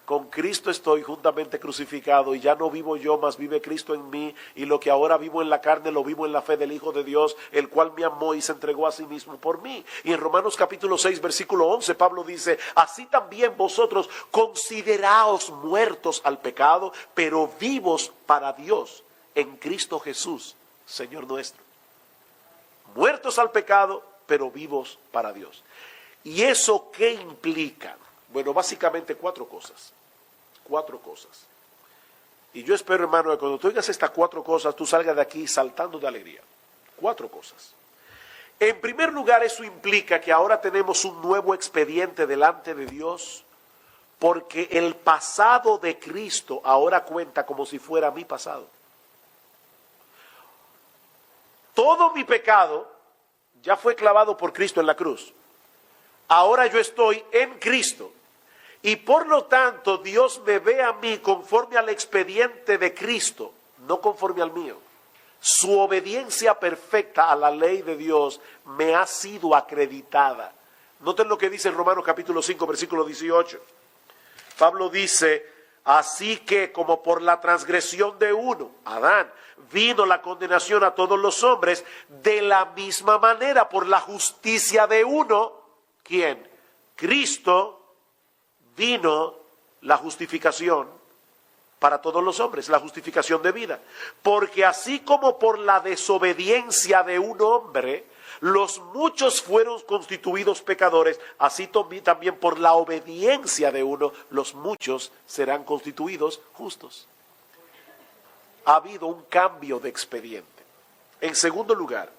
Con Cristo estoy juntamente crucificado y ya no vivo yo, mas vive Cristo en mí, y lo que ahora vivo en la carne lo vivo en la fe del Hijo de Dios, el cual me amó y se entregó a sí mismo por mí. Y en Romanos capítulo 6 versículo 11 Pablo dice: así también vosotros consideraos muertos al pecado, pero vivos para Dios en Cristo Jesús, Señor nuestro. Muertos al pecado, pero vivos para Dios. ¿Y eso qué implica? Bueno, básicamente cuatro cosas. Y yo espero, hermano, que cuando tú oigas estas cuatro cosas, tú salgas de aquí saltando de alegría. Cuatro cosas. En primer lugar, eso implica que ahora tenemos un nuevo expediente delante de Dios, porque el pasado de Cristo ahora cuenta como si fuera mi pasado. Todo mi pecado ya fue clavado por Cristo en la cruz. Ahora yo estoy en Cristo. Y por lo tanto, Dios me ve a mí conforme al expediente de Cristo, no conforme al mío. Su obediencia perfecta a la ley de Dios me ha sido acreditada. Noten lo que dice en Romanos capítulo 5, versículo 18. Pablo dice: Así que como por la transgresión de uno, Adán, vino la condenación a todos los hombres, de la misma manera por la justicia de uno, ¿quién? Cristo, vino la justificación para todos los hombres, la justificación de vida. Porque así como por la desobediencia de un hombre, los muchos fueron constituidos pecadores, así también por la obediencia de uno, los muchos serán constituidos justos. Ha habido un cambio de expediente. En segundo lugar,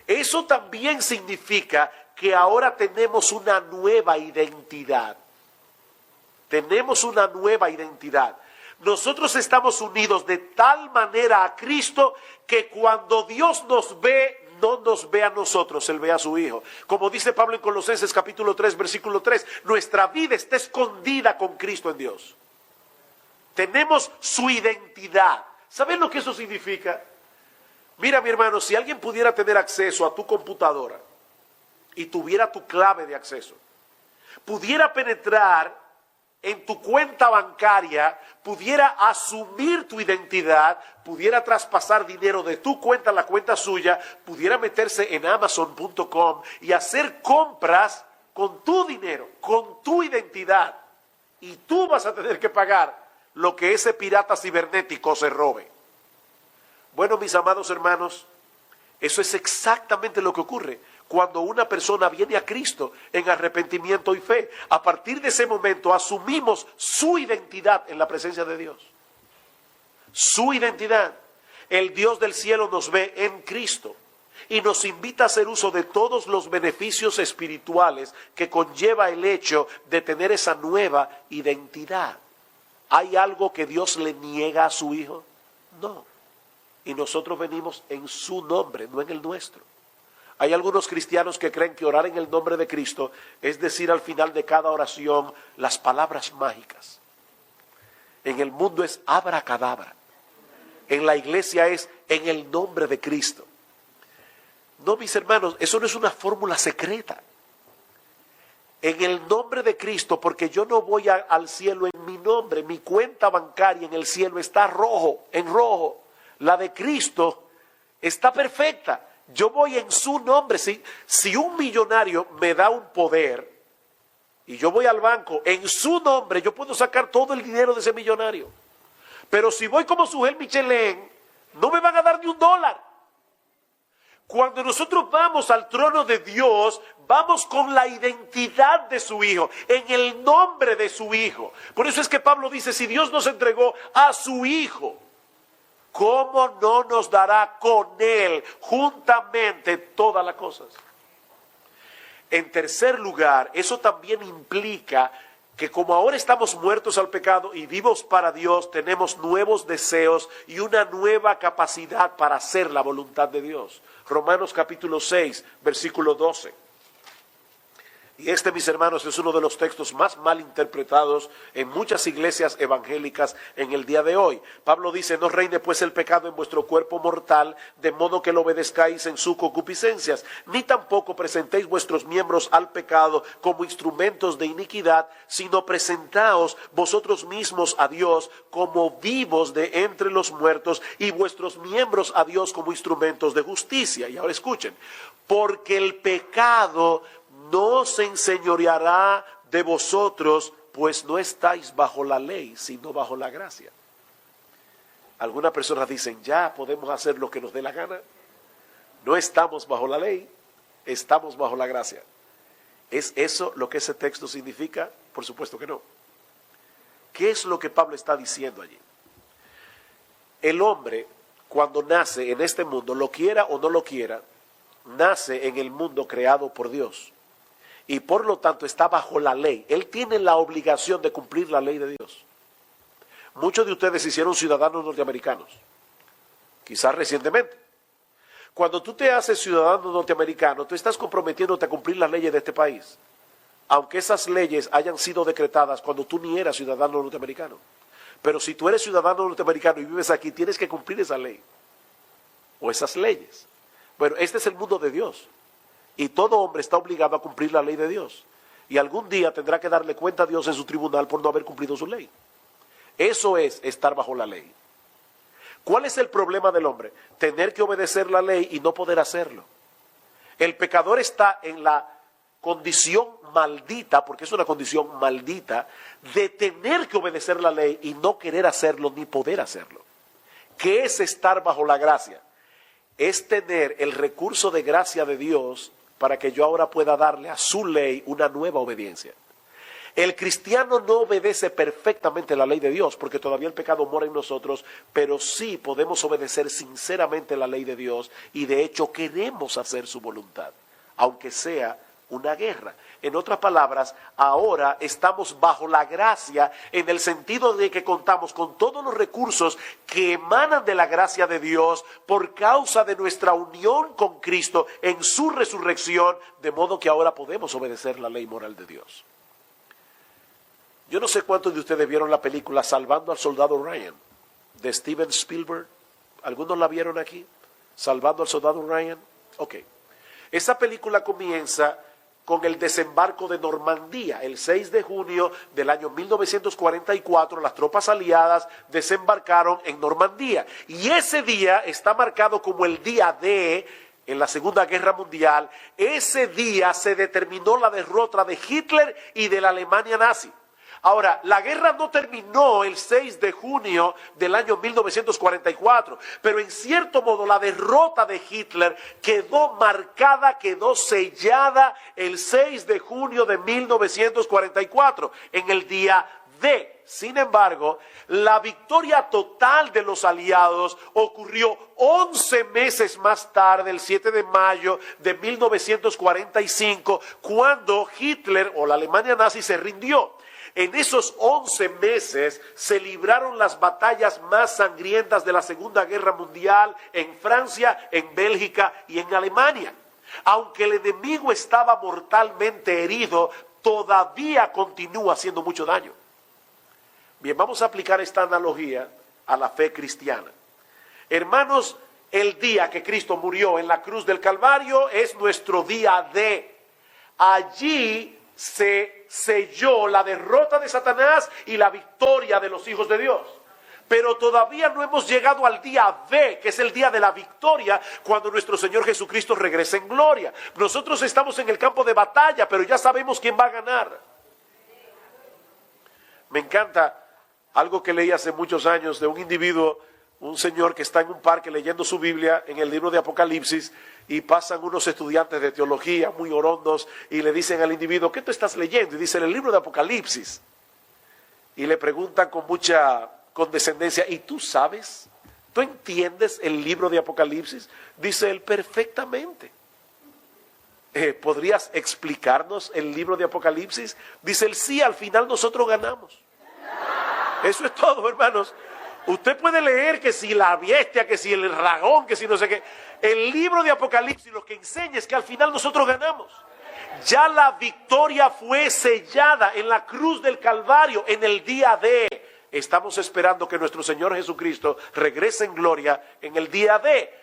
eso también significa que ahora tenemos una nueva identidad. Tenemos una nueva identidad. Nosotros estamos unidos de tal manera a Cristo que cuando Dios nos ve, no nos ve a nosotros, Él ve a su Hijo. Como dice Pablo en Colosenses capítulo 3, versículo 3, nuestra vida está escondida con Cristo en Dios. Tenemos su identidad. ¿Saben lo que eso significa? Mira, mi hermano, si alguien pudiera tener acceso a tu computadora y tuviera tu clave de acceso, pudiera penetrar en tu cuenta bancaria, pudiera asumir tu identidad, pudiera traspasar dinero de tu cuenta a la cuenta suya, pudiera meterse en Amazon.com y hacer compras con tu dinero, con tu identidad. Y tú vas a tener que pagar lo que ese pirata cibernético se robe. Bueno, mis amados hermanos, eso es exactamente lo que ocurre cuando una persona viene a Cristo en arrepentimiento y fe. A partir de ese momento asumimos su identidad en la presencia de Dios. Su identidad. El Dios del cielo nos ve en Cristo y nos invita a hacer uso de todos los beneficios espirituales que conlleva el hecho de tener esa nueva identidad. ¿Hay algo que Dios le niega a su Hijo? No. Y nosotros venimos en su nombre, no en el nuestro. Hay algunos cristianos que creen que orar en el nombre de Cristo es decir al final de cada oración las palabras mágicas. En el mundo es abracadabra. En la iglesia es en el nombre de Cristo. No, mis hermanos, eso no es una fórmula secreta. En el nombre de Cristo, porque yo no voy al cielo en mi nombre. Mi cuenta bancaria en el cielo está en rojo. La de Cristo está perfecta. Yo voy en su nombre. Si un millonario me da un poder y yo voy al banco, en su nombre yo puedo sacar todo el dinero de ese millonario. Pero si voy como Sujel Michelén, no me van a dar ni $1. Cuando nosotros vamos al trono de Dios, vamos con la identidad de su Hijo, en el nombre de su Hijo. Por eso es que Pablo dice, si Dios nos entregó a su Hijo, ¿cómo no nos dará con Él juntamente todas las cosas? En tercer lugar, eso también implica que como ahora estamos muertos al pecado y vivos para Dios, tenemos nuevos deseos y una nueva capacidad para hacer la voluntad de Dios. Romanos capítulo 6, versículo 12. Y mis hermanos, es uno de los textos más mal interpretados en muchas iglesias evangélicas en el día de hoy. Pablo dice, no reine pues el pecado en vuestro cuerpo mortal, de modo que lo obedezcáis en sus concupiscencias, ni tampoco presentéis vuestros miembros al pecado como instrumentos de iniquidad, sino presentaos vosotros mismos a Dios como vivos de entre los muertos y vuestros miembros a Dios como instrumentos de justicia. Y ahora escuchen, porque el pecado no se enseñoreará de vosotros, pues no estáis bajo la ley, sino bajo la gracia. Algunas personas dicen, ya podemos hacer lo que nos dé la gana. No estamos bajo la ley, estamos bajo la gracia. ¿Es eso lo que ese texto significa? Por supuesto que no. ¿Qué es lo que Pablo está diciendo allí? El hombre, cuando nace en este mundo, lo quiera o no lo quiera, nace en el mundo creado por Dios. Y por lo tanto está bajo la ley. Él tiene la obligación de cumplir la ley de Dios. Muchos de ustedes se hicieron ciudadanos norteamericanos, quizás recientemente. Cuando tú te haces ciudadano norteamericano, tú estás comprometiéndote a cumplir las leyes de este país, aunque esas leyes hayan sido decretadas cuando tú ni eras ciudadano norteamericano. Pero si tú eres ciudadano norteamericano y vives aquí, tienes que cumplir esa ley o esas leyes. Bueno, este es el mundo de Dios. Y todo hombre está obligado a cumplir la ley de Dios. Y algún día tendrá que darle cuenta a Dios en su tribunal por no haber cumplido su ley. Eso es estar bajo la ley. ¿Cuál es el problema del hombre? Tener que obedecer la ley y no poder hacerlo. El pecador está en la condición maldita, porque es una condición maldita, de tener que obedecer la ley y no querer hacerlo ni poder hacerlo. ¿Qué es estar bajo la gracia? Es tener el recurso de gracia de Dios para que yo ahora pueda darle a su ley una nueva obediencia. El cristiano no obedece perfectamente la ley de Dios, porque todavía el pecado mora en nosotros, pero sí podemos obedecer sinceramente la ley de Dios y de hecho queremos hacer su voluntad, aunque sea una guerra. En otras palabras, ahora estamos bajo la gracia en el sentido de que contamos con todos los recursos que emanan de la gracia de Dios por causa de nuestra unión con Cristo en su resurrección, de modo que ahora podemos obedecer la ley moral de Dios. Yo no sé cuántos de ustedes vieron la película Salvando al Soldado Ryan, de Steven Spielberg. ¿Algunos la vieron aquí? Salvando al Soldado Ryan. Ok. Esa película comienza con el desembarco de Normandía. El 6 de junio del año 1944, las tropas aliadas desembarcaron en Normandía. Y ese día está marcado como el día D en la Segunda Guerra Mundial. Ese día se determinó la derrota de Hitler y de la Alemania nazi. Ahora, la guerra no terminó el 6 de junio del año 1944, pero en cierto modo la derrota de Hitler quedó marcada, quedó sellada el 6 de junio de 1944, en el día D. Sin embargo, la victoria total de los aliados ocurrió 11 meses más tarde, el 7 de mayo de 1945, cuando Hitler o la Alemania nazi se rindió. En esos 11 meses se libraron las batallas más sangrientas de la Segunda Guerra Mundial en Francia, en Bélgica y en Alemania. Aunque el enemigo estaba mortalmente herido, todavía continúa haciendo mucho daño. Bien, vamos a aplicar esta analogía a la fe cristiana. Hermanos, el día que Cristo murió en la cruz del Calvario es nuestro día D. Allí se selló la derrota de Satanás y la victoria de los hijos de Dios. Pero todavía no hemos llegado al día B, que es el día de la victoria, cuando nuestro Señor Jesucristo regrese en gloria. Nosotros estamos en el campo de batalla, pero ya sabemos quién va a ganar. Me encanta algo que leí hace muchos años de un individuo, un señor que está en un parque leyendo su Biblia en el libro de Apocalipsis, y pasan unos estudiantes de teología muy orondos y le dicen al individuo: ¿qué tú estás leyendo? Y dice: el libro de Apocalipsis. Y le preguntan con mucha condescendencia: ¿y tú sabes? ¿Tú entiendes el libro de Apocalipsis? Dice él: perfectamente. ¿Podrías explicarnos el libro de Apocalipsis? Dice él: sí, al final nosotros ganamos. Eso es todo, hermanos. Usted puede leer que si la bestia, que si el dragón, que si no sé qué. El libro de Apocalipsis lo que enseña es que al final nosotros ganamos. Ya la victoria fue sellada en la cruz del Calvario en el día D. Estamos esperando que nuestro Señor Jesucristo regrese en gloria en el día B.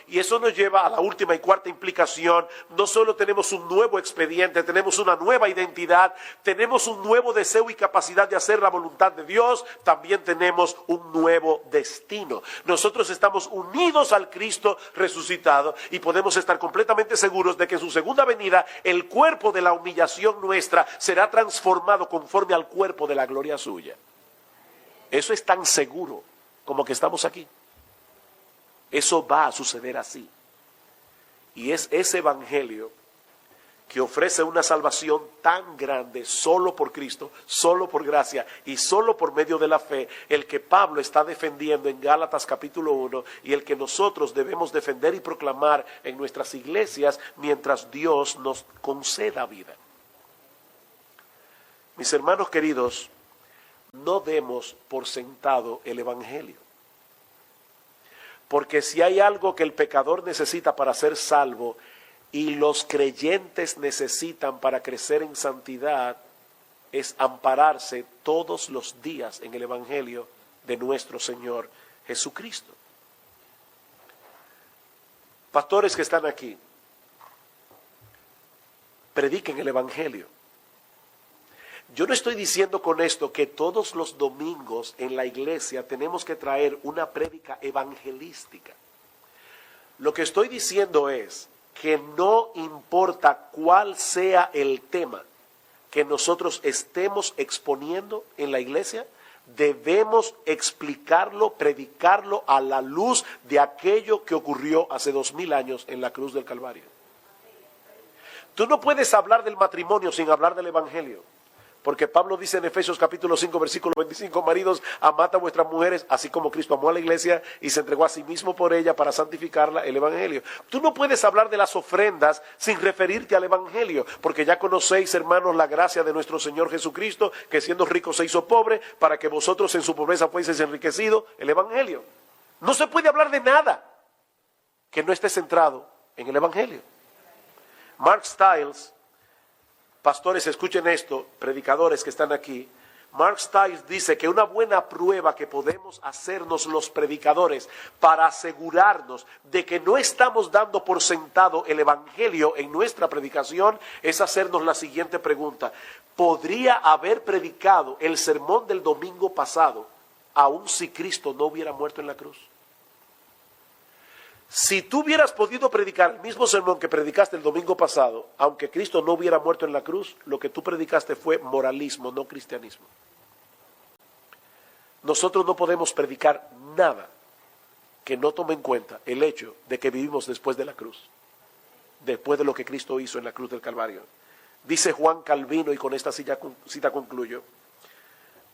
Y eso nos lleva a la última y cuarta implicación. No solo tenemos un nuevo expediente, tenemos una nueva identidad, tenemos un nuevo deseo y capacidad de hacer la voluntad de Dios, también tenemos un nuevo destino. Nosotros estamos unidos al Cristo resucitado y podemos estar completamente seguros de que en su segunda venida el cuerpo de la humillación nuestra será transformado conforme al cuerpo de la gloria suya. Eso es tan seguro como que estamos aquí. Eso va a suceder así. Y es ese evangelio que ofrece una salvación tan grande solo por Cristo, solo por gracia y solo por medio de la fe, el que Pablo está defendiendo en Gálatas capítulo 1 y el que nosotros debemos defender y proclamar en nuestras iglesias mientras Dios nos conceda vida. Mis hermanos queridos, no demos por sentado el evangelio. Porque si hay algo que el pecador necesita para ser salvo y los creyentes necesitan para crecer en santidad, es ampararse todos los días en el evangelio de nuestro Señor Jesucristo. Pastores que están aquí, prediquen el evangelio. Yo no estoy diciendo con esto que todos los domingos en la iglesia tenemos que traer una prédica evangelística. Lo que estoy diciendo es que no importa cuál sea el tema que nosotros estemos exponiendo en la iglesia, debemos explicarlo, predicarlo a la luz de aquello que ocurrió hace 2000 años en la cruz del Calvario. Tú no puedes hablar del matrimonio sin hablar del evangelio. Porque Pablo dice en Efesios capítulo 5 versículo 25, maridos, amad a vuestras mujeres, así como Cristo amó a la iglesia y se entregó a sí mismo por ella para santificarla, el evangelio. Tú no puedes hablar de las ofrendas sin referirte al evangelio, porque ya conocéis, hermanos, la gracia de nuestro Señor Jesucristo, que siendo rico se hizo pobre, para que vosotros en su pobreza fueseis enriquecidos, el evangelio. No se puede hablar de nada que no esté centrado en el evangelio. Mark Stiles, pastores, escuchen esto, predicadores que están aquí. Mark Stiles dice que una buena prueba que podemos hacernos los predicadores para asegurarnos de que no estamos dando por sentado el evangelio en nuestra predicación es hacernos la siguiente pregunta: ¿podría haber predicado el sermón del domingo pasado aun si Cristo no hubiera muerto en la cruz? Si tú hubieras podido predicar el mismo sermón que predicaste el domingo pasado, aunque Cristo no hubiera muerto en la cruz, lo que tú predicaste fue moralismo, no cristianismo. Nosotros no podemos predicar nada que no tome en cuenta el hecho de que vivimos después de la cruz, después de lo que Cristo hizo en la cruz del Calvario. Dice Juan Calvino, y con esta cita concluyo.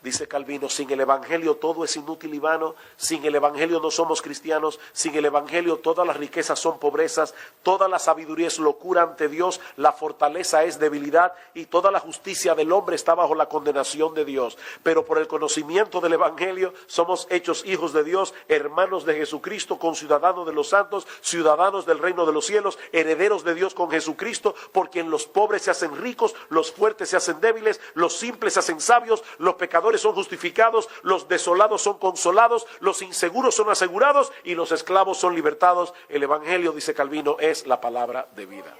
Dice Calvino: sin el evangelio todo es inútil y vano, sin el evangelio no somos cristianos, sin el evangelio todas las riquezas son pobrezas, toda la sabiduría es locura ante Dios, la fortaleza es debilidad y toda la justicia del hombre está bajo la condenación de Dios. Pero por el conocimiento del evangelio somos hechos hijos de Dios, hermanos de Jesucristo, conciudadanos de los santos, ciudadanos del reino de los cielos, herederos de Dios con Jesucristo, por quien los pobres se hacen ricos, los fuertes se hacen débiles, los simples se hacen sabios, los pecadores son justificados, los desolados son consolados, los inseguros son asegurados y los esclavos son libertados. El evangelio, dice Calvino, es la palabra de vida.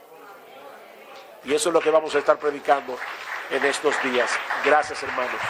Y eso es lo que vamos a estar predicando en estos días. Gracias, hermanos.